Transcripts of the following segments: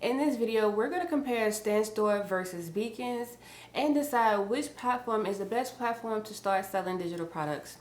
In this video, we're going to compare StanStore versus Beacons and decide which platform is the best platform to start selling digital products.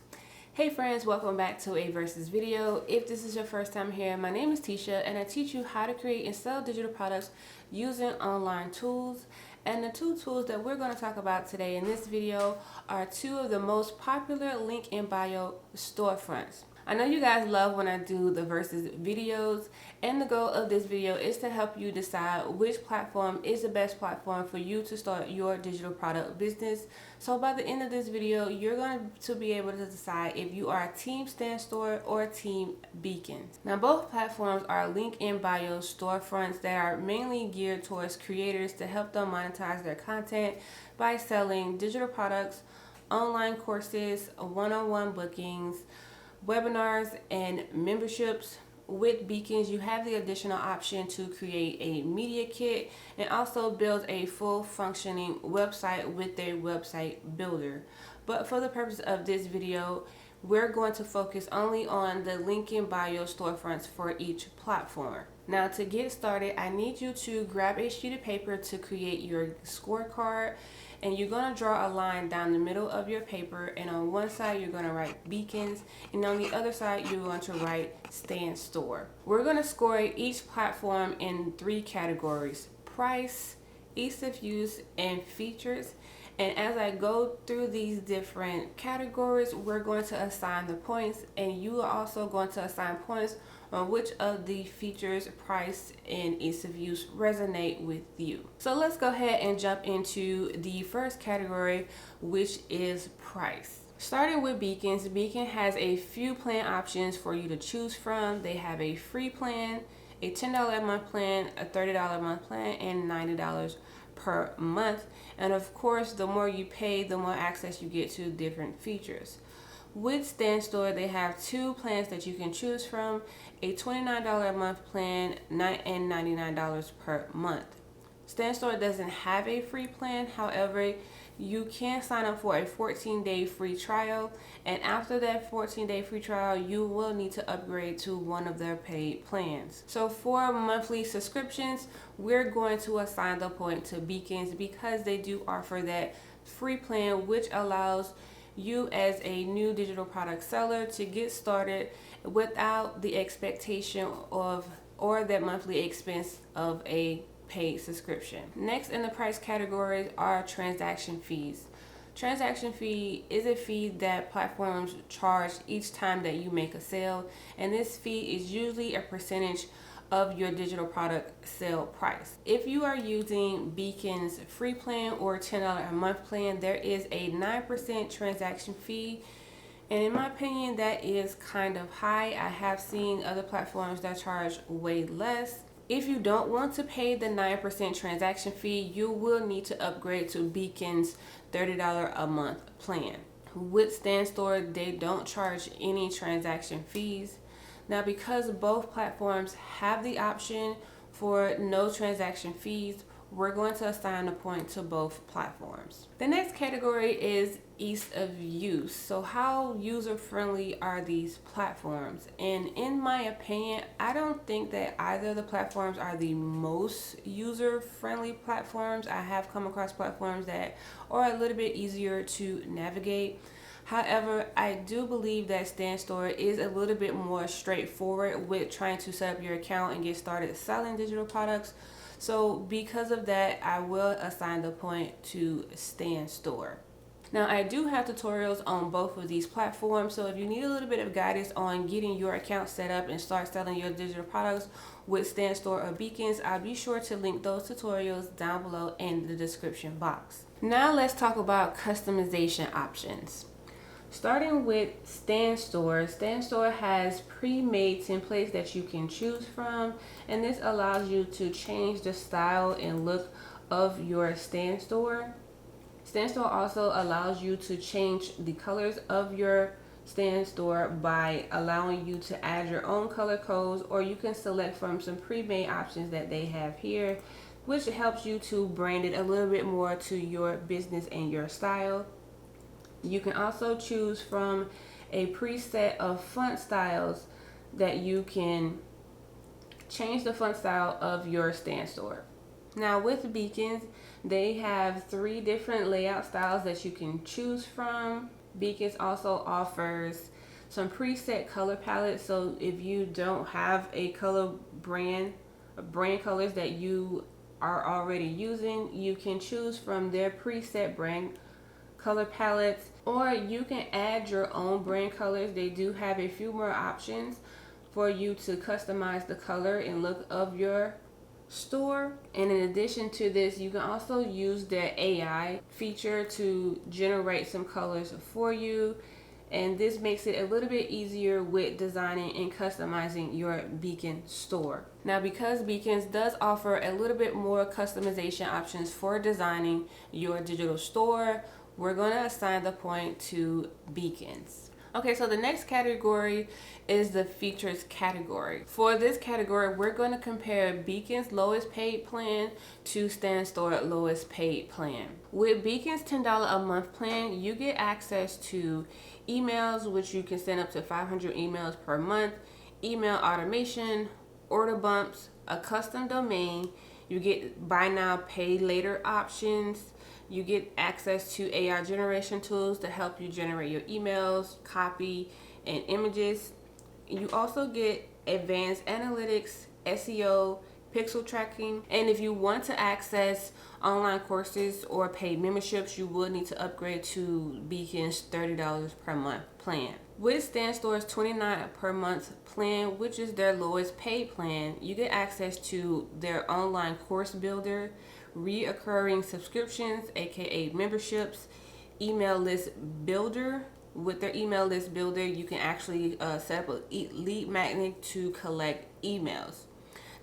Hey friends, welcome back to a versus video. If this is your first time here, my name is Tisha and I teach you how to create and sell digital products using online tools. And the two tools that we're going to talk about today in this video are two of the most popular link in bio storefronts. I know you guys love when I do the versus videos, and the goal of this video is to help you decide which platform is the best platform for you to start your digital product business. So by the end of this video, you're going to be able to decide if you are Team StanStore or Team Beacons. Now both platforms are link in bio storefronts that are mainly geared towards creators to help them monetize their content by selling digital products, online courses, one-on-one bookings, webinars, and memberships. With Beacons, you have the additional option to create a media kit and also build a full functioning website with their website builder. But for the purpose of this video, we're going to focus only on the link in bio storefronts for each platform. Now to get started, I need you to grab a sheet of paper to create your scorecard, and you're going to draw a line down the middle of your paper, and on one side you're going to write Beacons and on the other side you're going to write StanStore. We're going to score each platform in three categories: price, ease of use, and features. And as I go through these different categories, we're going to assign the points, and you are also going to assign points on which of the features, price, and ease of use resonate with you. So let's go ahead and jump into the first category, which is price. Starting with Beacons, Beacon has a few plan options for you to choose from. They have a free plan, a $10 a month plan, a $30 a month plan, and $90 per month. And of course, the more you pay, the more access you get to different features. With StanStore, they have two plans that you can choose from: a $29 a month plan and $99 per month. StanStore doesn't have a free plan. However, you can sign up for a 14-day free trial, and after that 14-day free trial, you will need to upgrade to one of their paid plans. So for monthly subscriptions, we're going to assign the point to Beacons because they do offer that free plan, which allows you as a new digital product seller to get started without the expectation of or that monthly expense of a paid subscription. Next in the price categories are transaction fees. Transaction fee is a fee that platforms charge each time that you make a sale, and this fee is usually a percentage of your digital product sale price. If you are using Beacon's free plan or $10 a month plan, there is a 9% transaction fee, and in my opinion that is kind of high. I have seen other platforms that charge way less. If you don't want to pay the 9% transaction fee, you will need to upgrade to Beacon's $30 a month plan. With StanStore, they don't charge any transaction fees. Now, because both platforms have the option for no transaction fees, we're going to assign a point to both platforms. The next category is ease of use. So how user-friendly are these platforms? And in my opinion, I don't think that either of the platforms are the most user-friendly platforms. I have come across platforms that are a little bit easier to navigate. However, I do believe that StanStore is a little bit more straightforward with trying to set up your account and get started selling digital products. So because of that, I will assign the point to StanStore. Now, I do have tutorials on both of these platforms, so if you need a little bit of guidance on getting your account set up and start selling your digital products with StanStore or Beacons, I'll be sure to link those tutorials down below in the description box. Now let's talk about customization options. Starting with StanStore, StanStore has pre-made templates that you can choose from, and this allows you to change the style and look of your StanStore. StanStore also allows you to change the colors of your StanStore by allowing you to add your own color codes, or you can select from some pre-made options that they have here, which helps you to brand it a little bit more to your business and your style. You can also choose from a preset of font styles that you can change the font style of your stand store. Now with Beacons, they have 3 different layout styles that you can choose from. Beacons also offers some preset color palettes, so if you don't have a brand colors that you are already using, you can choose from their preset brand color palettes, or you can add your own brand colors. They do have a few more options for you to customize the color and look of your store. And in addition to this, you can also use their AI feature to generate some colors for you, and this makes it a little bit easier with designing and customizing your Beacon store. Now, because Beacons does offer a little bit more customization options for designing your digital store, we're going to assign the point to Beacons. Okay, so the next category is the features category. For this category, we're going to compare Beacon's lowest paid plan to StanStore lowest paid plan. With Beacon's $10 a month plan, you get access to emails, which you can send up to 500 emails per month, email automation, order bumps, a custom domain. You get buy now, pay later options. You get access to AI generation tools to help you generate your emails, copy, and images. You also get advanced analytics, SEO, pixel tracking, and if you want to access online courses or paid memberships, you will need to upgrade to Beacon's $30 per month plan. With StanStore's $29 per month plan, which is their lowest paid plan, you get access to their online course builder, reoccurring subscriptions, aka memberships, email list builder. With their email list builder, you can actually set up a lead magnet to collect emails.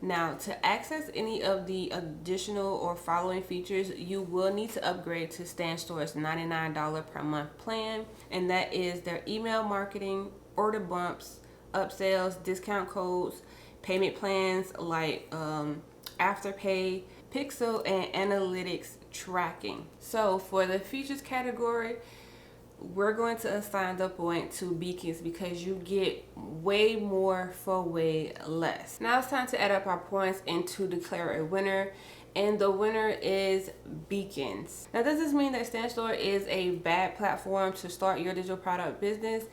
Now, to access any of the additional or following features, you will need to upgrade to StanStore's $99 per month plan, and that is their email marketing, order bumps, upsells, discount codes, payment plans like Afterpay, pixel, and analytics tracking. So for the features category, we're going to assign the point to Beacons because you get way more for way less. Now it's time to add up our points and to declare a winner, and the winner is Beacons. Now, does this mean that StanStore is a bad platform to start your digital product business?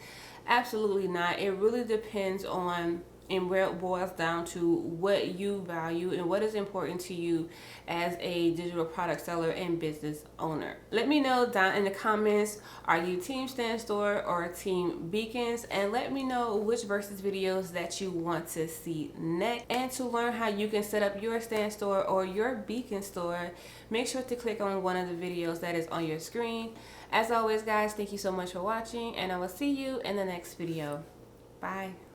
Absolutely not. It really depends on and where it boils down to what you value and what is important to you as a digital product seller and business owner. Let me know down in the comments, are you team StanStore or team Beacons? And let me know which versus videos that you want to see next. And to learn how you can set up your StanStore or your Beacon store, make sure to click on one of the videos that is on your screen. As always, guys, thank you so much for watching, and I will see you in the next video. Bye.